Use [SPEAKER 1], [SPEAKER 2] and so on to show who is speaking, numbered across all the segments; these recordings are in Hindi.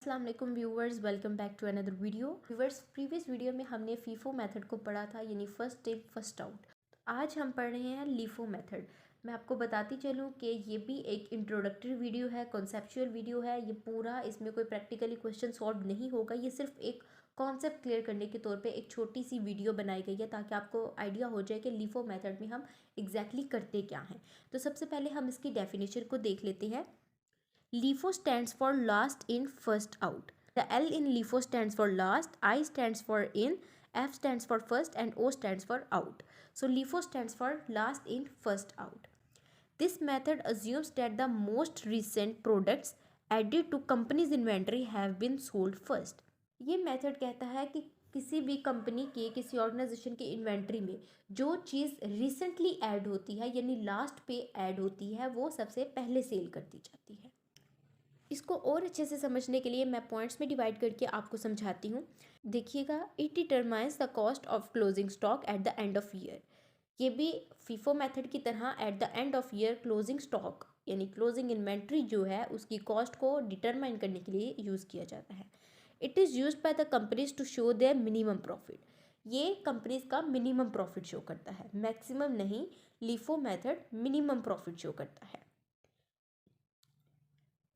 [SPEAKER 1] अस्सलाम वालेकुम viewers, welcome back to another video. Viewers, previous video में हमने फीफो मेथड को पढ़ा था, यानी फर्स्ट इन फर्स्ट आउट। आज हम पढ़ रहे हैं लीफो मेथड। मैं आपको बताती चलूँ कि ये भी एक इंट्रोडक्टरी वीडियो है, कॉन्सेप्चुअल वीडियो है। ये पूरा इसमें कोई प्रैक्टिकली क्वेश्चन सॉल्व नहीं होगा, ये सिर्फ एक कॉन्सेप्ट क्लियर करने के तौर पे एक छोटी सी वीडियो बनाई गई है ताकि आपको आइडिया हो जाए कि लीफो मेथड में हम एग्जैक्टली करते क्या हैं। तो सबसे पहले हम इसकी डेफिनेशन को देख लेते हैं। LIFO stands for last in first out. The L in LIFO stands for last, I stands for in, F stands for first and O stands for out. So LIFO stands for last in first out. This method assumes that the most recent products added to company's inventory have been sold first. ये मेथड कहता है कि किसी भी कंपनी के किसी ऑर्गेनाइजेशन के इन्वेंट्री में जो चीज़ रिसेंटली ऐड होती है यानी लास्ट पे ऐड होती है वो सबसे पहले सेल कर दी जाती है। इसको और अच्छे से समझने के लिए मैं पॉइंट्स में डिवाइड करके आपको समझाती हूँ। देखिएगा, it determines the cost of closing stock at the end of year. ये भी फीफो मेथड की तरह at the end of year closing stock यानी क्लोजिंग इन्वेंट्री जो है उसकी कॉस्ट को डिटरमाइन करने के लिए यूज़ किया जाता है। It is use by the companies to show their minimum profit. ये कंपनीज का मिनिमम प्रॉफिट शो करता है, मैक्सिमम नहीं। LIFO method minimum profit show करता है।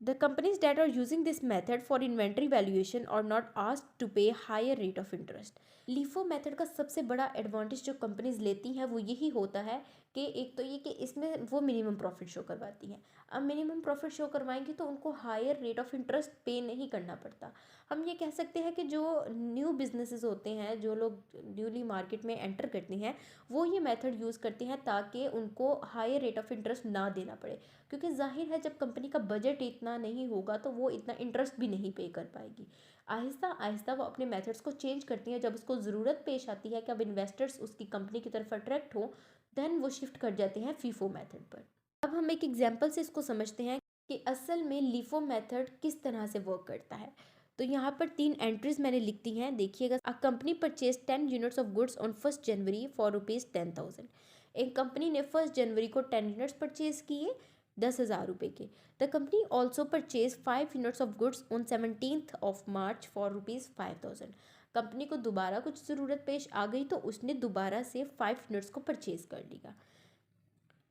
[SPEAKER 1] The companies that are using this method for inventory valuation are not asked to pay higher rate of interest. LIFO method का सबसे बड़ा एडवांटेज जो कंपनीज लेती हैं वो यही होता है कि एक तो ये कि इसमें वो मिनिमम प्रॉफिट शो करवाती हैं। अब मिनिमम प्रॉफिट शो करवाएंगी तो उनको हायर रेट ऑफ इंटरेस्ट पे नहीं करना पड़ता। हम ये कह सकते हैं कि जो न्यू बिजनेसेस होते हैं, जो लोग न्यूली मार्केट में एंटर करते हैं, वो ये मेथड यूज़ करते हैं ताकि उनको हायर रेट ऑफ इंटरेस्ट ना देना पड़े। क्योंकि जाहिर है जब कंपनी का बजट इतना नहीं होगा तो वो इतना इंटरेस्ट भी नहीं पे कर पाएगी। आहिस्ता आहिस्ता वो अपने मेथड्स को चेंज करती है। जब उसको ज़रूरत पेश आती है कि अब इन्वेस्टर्स उसकी कंपनी की तरफ अट्रैक्ट हो, देन वो शिफ्ट कर जाते हैं फीफो मेथड पर। अब हम एक एग्जांपल से इसको समझते हैं कि असल में लीफो मेथड किस तरह से वर्क करता है। तो यहाँ पर 3 एंट्रीज मैंने लिख दी हैं, देखिएगा। A company purchase 10 units of goods on 1 January for ₹10,000। एक कंपनी ने 1 जनवरी को 10 यूनिट्स परचेज किए 10,000 रुपये के। The company also purchase 5 units of goods on 17 March for ₹5,000। Company को दोबारा कुछ ज़रूरत पेश आ गई तो उसने दोबारा से 5 यूनिट्स को परचेज कर लिया।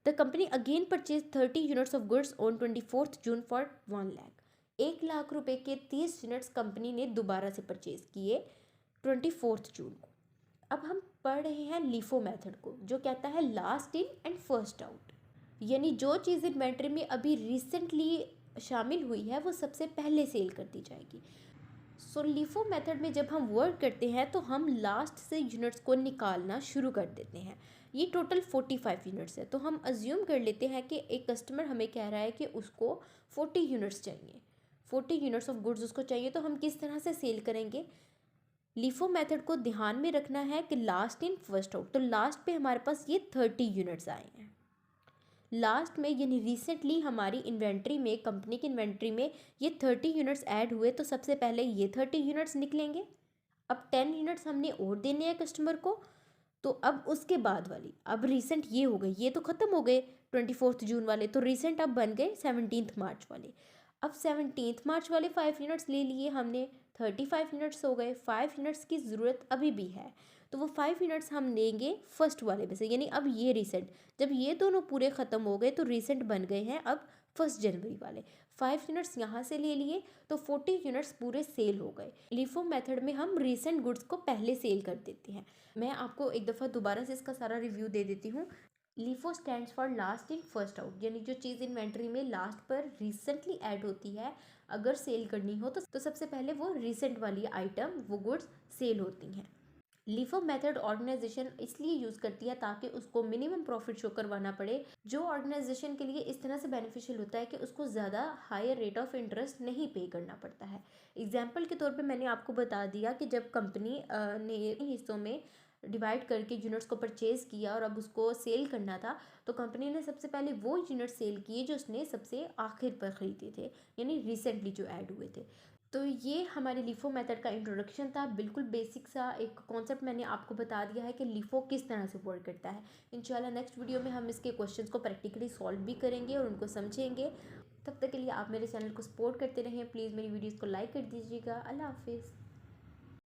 [SPEAKER 1] The company again purchase 30 units of goods on 24 June for 1 lakh. 1 lakh रुपए के 30 यूनिट्स कंपनी ने दोबारा से परचेज किए 24 जून को। अब हम पढ़ रहे हैं लीफो मेथड को, जो कहता है last in and first out, यानी जो चीज़ इन्वेंट्री में अभी रिसेंटली शामिल हुई है वो सबसे पहले सेल कर दी जाएगी। सो लीफो मेथड में जब हम वर्क करते हैं तो हम लास्ट से यूनिट्स को निकालना शुरू कर देते हैं। ये टोटल 45 यूनिट्स है, तो हम अज्यूम कर लेते हैं कि एक कस्टमर हमें कह रहा है कि उसको 40 यूनिट्स चाहिए, 40 यूनिट्स ऑफ गुड्स उसको चाहिए। तो हम किस तरह से सेल करेंगे? लीफो मेथड को ध्यान में रखना है कि लास्ट इन फर्स्ट आउट, तो लास्ट पे हमारे पास ये 30 यूनिट्स आए हैं। लास्ट में यानी रिसेंटली हमारी इन्वेंट्री में, कंपनी की इन्वेंट्री में ये 30 यूनिट्स ऐड हुए, तो सबसे पहले ये 30 यूनिट्स निकलेंगे। अब 10 यूनिट्स हमने और देने हैं कस्टमर को, तो अब उसके बाद वाली, अब रिसेंट ये हो गए, ये तो ख़त्म हो गए 24 जून वाले, तो रिसेंट अब बन गए 17 मार्च वाले। अब 17 मार्च वाले 5 यूनिट्स ले लिए हमने, 35 यूनिट्स हो गए। 5 यूनिट्स की ज़रूरत अभी भी है, तो वो 5 यूनिट्स हम लेंगे फर्स्ट वाले में से, यानी अब ये रिसेंट, जब ये दोनों पूरे ख़त्म हो गए तो रिसेंट बन गए हैं अब 1 जनवरी वाले। 5 यूनिट्स यहाँ से ले लिए तो 40 यूनिट्स पूरे सेल हो गए। लीफो मेथड में हम रिसेंट गुड्स को पहले सेल कर देते हैं। मैं आपको एक दफ़ा दोबारा से इसका सारा रिव्यू दे देती हूँ। LIFO stands for last in first out, यानी जो चीज़ इन्वेंट्री में लास्ट पर रिसेंटली ऐड होती है, अगर सेल करनी हो तो सबसे पहले वो रिसेंट वाली आइटम, वो गुड्स सेल होती हैं। लीफो मेथड ऑर्गेनाइजेशन इसलिए यूज़ करती है ताकि उसको मिनिमम प्रॉफिट शो करवाना पड़े, जो ऑर्गेनाइजेशन के लिए इस तरह से बेनिफिशियल होता है कि उसको ज़्यादा हायर रेट ऑफ इंटरेस्ट नहीं पे करना पड़ता है। एग्जाम्पल के तौर पे मैंने आपको बता दिया कि जब कंपनी ने हिस्सों में डिवाइड करके यूनिट्स को परचेज़ किया और अब उसको सेल करना था, तो कंपनी ने सबसे पहले वो यूनिट सेल किए जो उसने सबसे आखिर पर ख़रीदे थे, यानी रिसेंटली जो ऐड हुए थे। तो ये हमारे लीफो मेथड का इंट्रोडक्शन था। बिल्कुल बेसिक सा एक कॉन्सेप्ट मैंने आपको बता दिया है कि लीफो किस तरह से वर्क करता है। इंशाल्लाह नेक्स्ट वीडियो में हम इसके क्वेश्चंस को प्रैक्टिकली सॉल्व भी करेंगे और उनको समझेंगे। तब तक के लिए आप मेरे चैनल को सपोर्ट करते रहें। प्लीज़ मेरी वीडियोज़ को लाइक कर दीजिएगा। अल्लाह हाफिज़।